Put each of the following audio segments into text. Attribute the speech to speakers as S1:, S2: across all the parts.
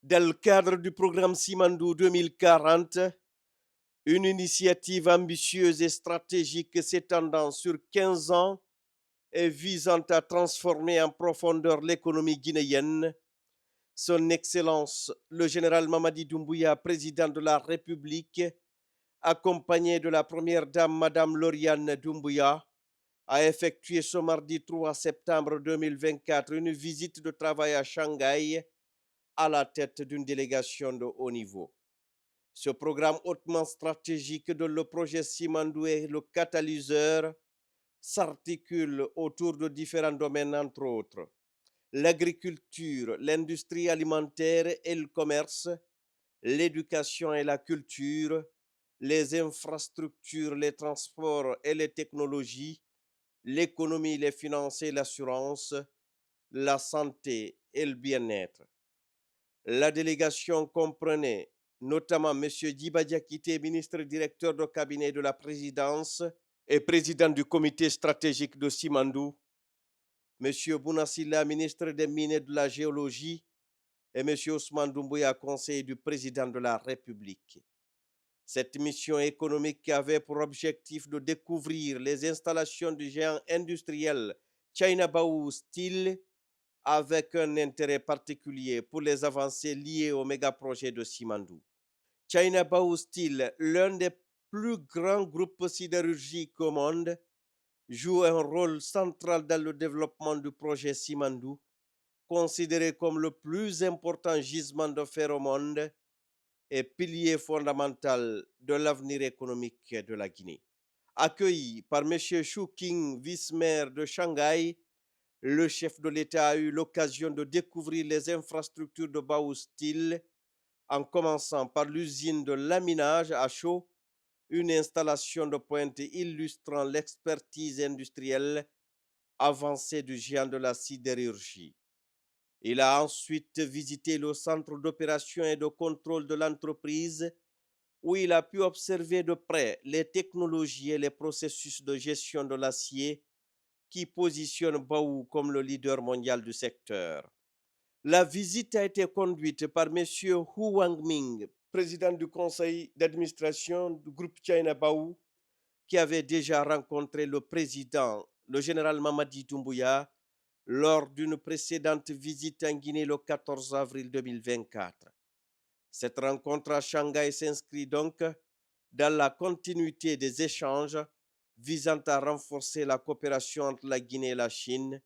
S1: Dans le cadre du programme Simandou 2040, une initiative ambitieuse et stratégique s'étendant sur 15 ans et visant à transformer en profondeur l'économie guinéenne, Son Excellence le général Mamadi Doumbouya, président de la République, accompagné de la première dame Madame Lauriane Doumbouya, a effectué ce mardi 3 septembre 2024 une visite de travail à Shanghai à la tête d'une délégation de haut niveau. Ce programme hautement stratégique dont le projet Simandou est le catalyseur s'articule autour de différents domaines, entre autres l'agriculture, l'industrie alimentaire et le commerce, l'éducation et la culture, les infrastructures, les transports et les technologies, l'économie, les finances et l'assurance, la santé et le bien-être. La délégation comprenait notamment M. Djiba Diakité, ministre directeur de cabinet de la présidence et président du comité stratégique de Simandou, M. Bounassila, ministre des Mines et de la Géologie, et M. Ousmane Doumbouya, conseiller du président de la République. Cette mission économique avait pour objectif de découvrir les installations du géant industriel China Baou Steel avec un intérêt particulier pour les avancées liées au méga-projet de Simandou. China Baou Steel, l'un des plus grands groupes sidérurgiques au monde, joue un rôle central dans le développement du projet Simandou, considéré comme le plus important gisement de fer au monde et pilier fondamental de l'avenir économique de la Guinée. Accueilli par M. Shu King, vice-maire de Shanghai, le chef de l'État a eu l'occasion de découvrir les infrastructures de Baou Steel, en commençant par l'usine de laminage à chaud, une installation de pointe illustrant l'expertise industrielle avancée du géant de la sidérurgie. Il a ensuite visité le centre d'opération et de contrôle de l'entreprise, où il a pu observer de près les technologies et les processus de gestion de l'acier qui positionnent Baou comme le leader mondial du secteur. La visite a été conduite par M. Hu Wangming, président du conseil d'administration du groupe China Baou, qui avait déjà rencontré le président, le général Mamadi Doumbouya, lors d'une précédente visite en Guinée le 14 avril 2024. Cette rencontre à Shanghai s'inscrit donc dans la continuité des échanges visant à renforcer la coopération entre la Guinée et la Chine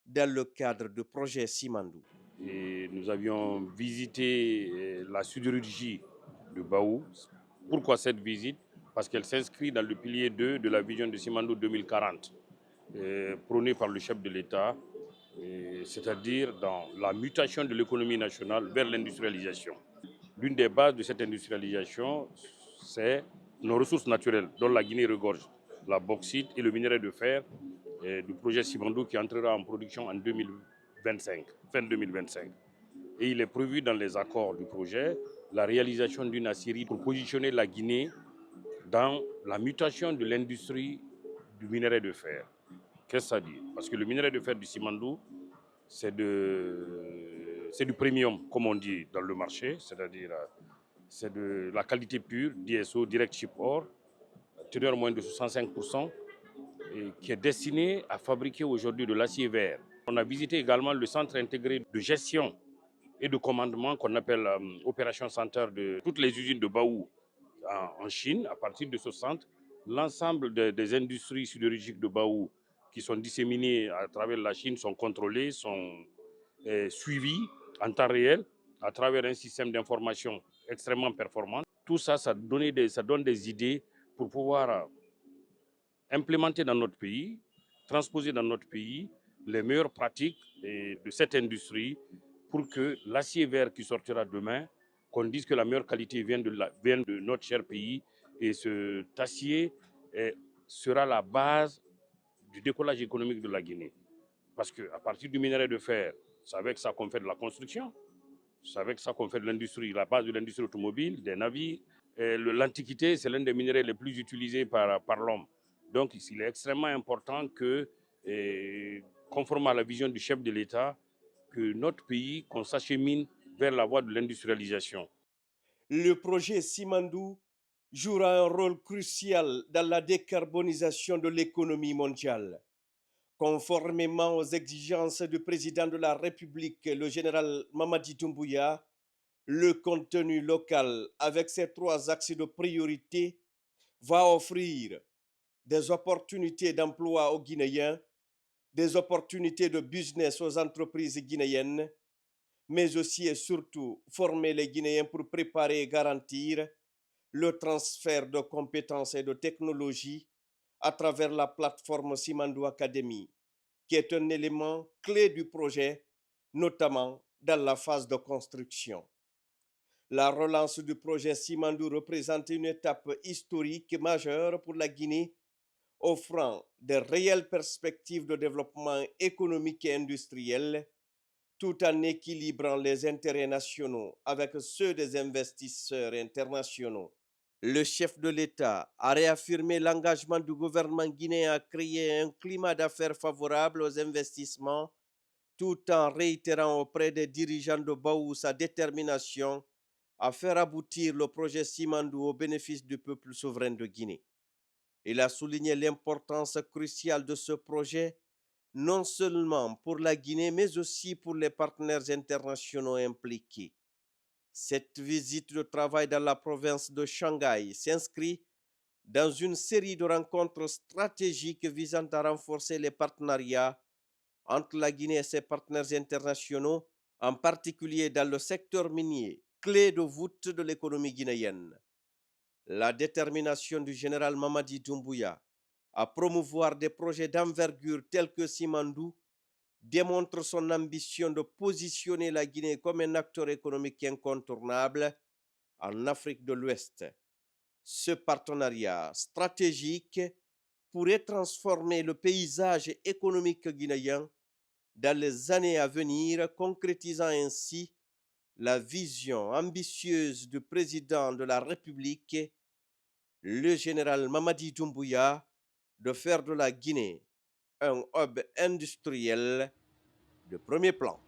S1: dans le cadre du projet Simandou.
S2: Et nous avions visité la sidérurgie de Baou. Pourquoi cette visite? Parce qu'elle s'inscrit dans le pilier 2 de la vision de Simandou 2040, prônée par le chef de l'État, c'est-à-dire dans la mutation de l'économie nationale vers l'industrialisation. L'une des bases de cette industrialisation, c'est nos ressources naturelles, dont la Guinée regorge, la bauxite et le minerai de fer du projet Simandou qui entrera en production en 2025, fin 2025. Et il est prévu dans les accords du projet la réalisation d'une aciérie pour positionner la Guinée dans la mutation de l'industrie du minerai de fer. Qu'est-ce que ça dit? Parce que le minerai de fer du Simandou, c'est du premium, comme on dit dans le marché, c'est-à-dire c'est de la qualité pure, DSO, Direct Ship Ore, teneur moins de 65%, et qui est destiné à fabriquer aujourd'hui de l'acier vert. On a visité également le centre intégré de gestion et de commandement qu'on appelle Opération Center de toutes les usines de Baou en Chine. À partir de ce centre, l'ensemble des industries sidérurgiques de Baou qui sont disséminées à travers la Chine sont contrôlées, sont suivies en temps réel à travers un système d'information extrêmement performant. Tout ça, ça donne des idées pour pouvoir implémenter dans notre pays, transposer dans notre pays les meilleures pratiques de cette industrie pour que l'acier vert qui sortira demain, qu'on dise que la meilleure qualité vient de notre cher pays, et cet acier sera la base du décollage économique de la Guinée. Parce qu'à partir du minerai de fer, c'est avec ça qu'on fait de la construction, c'est avec ça qu'on fait de l'industrie, la base de l'industrie automobile, des navires. L'Antiquité, c'est l'un des minéraux les plus utilisés par l'homme. Donc, il est extrêmement important que, conformément à la vision du chef de l'État, que notre pays, qu'on s'achemine vers la voie de l'industrialisation.
S1: Le projet Simandou jouera un rôle crucial dans la décarbonisation de l'économie mondiale. Conformément aux exigences du président de la République, le général Mamadi Doumbouya, le contenu local, avec ses 3 axes de priorité, va offrir des opportunités d'emploi aux Guinéens, des opportunités de business aux entreprises guinéennes, mais aussi et surtout former les Guinéens pour préparer et garantir le transfert de compétences et de technologies à travers la plateforme Simandou Academy, qui est un élément clé du projet, notamment dans la phase de construction. La relance du projet Simandou représente une étape historique majeure pour la Guinée, offrant de réelles perspectives de développement économique et industriel, tout en équilibrant les intérêts nationaux avec ceux des investisseurs internationaux. Le chef de l'État a réaffirmé l'engagement du gouvernement guinéen à créer un climat d'affaires favorable aux investissements, tout en réitérant auprès des dirigeants de Baou sa détermination à faire aboutir le projet Simandou au bénéfice du peuple souverain de Guinée. Il a souligné l'importance cruciale de ce projet, non seulement pour la Guinée, mais aussi pour les partenaires internationaux impliqués. Cette visite de travail dans la province de Shanghai s'inscrit dans une série de rencontres stratégiques visant à renforcer les partenariats entre la Guinée et ses partenaires internationaux, en particulier dans le secteur minier, clé de voûte de l'économie guinéenne. La détermination du général Mamadi Doumbouya à promouvoir des projets d'envergure tels que Simandou démontre son ambition de positionner la Guinée comme un acteur économique incontournable en Afrique de l'Ouest. Ce partenariat stratégique pourrait transformer le paysage économique guinéen dans les années à venir, concrétisant ainsi la vision ambitieuse du président de la République, le général Mamadi Doumbouya, de faire de la Guinée un hub industriel de premier plan.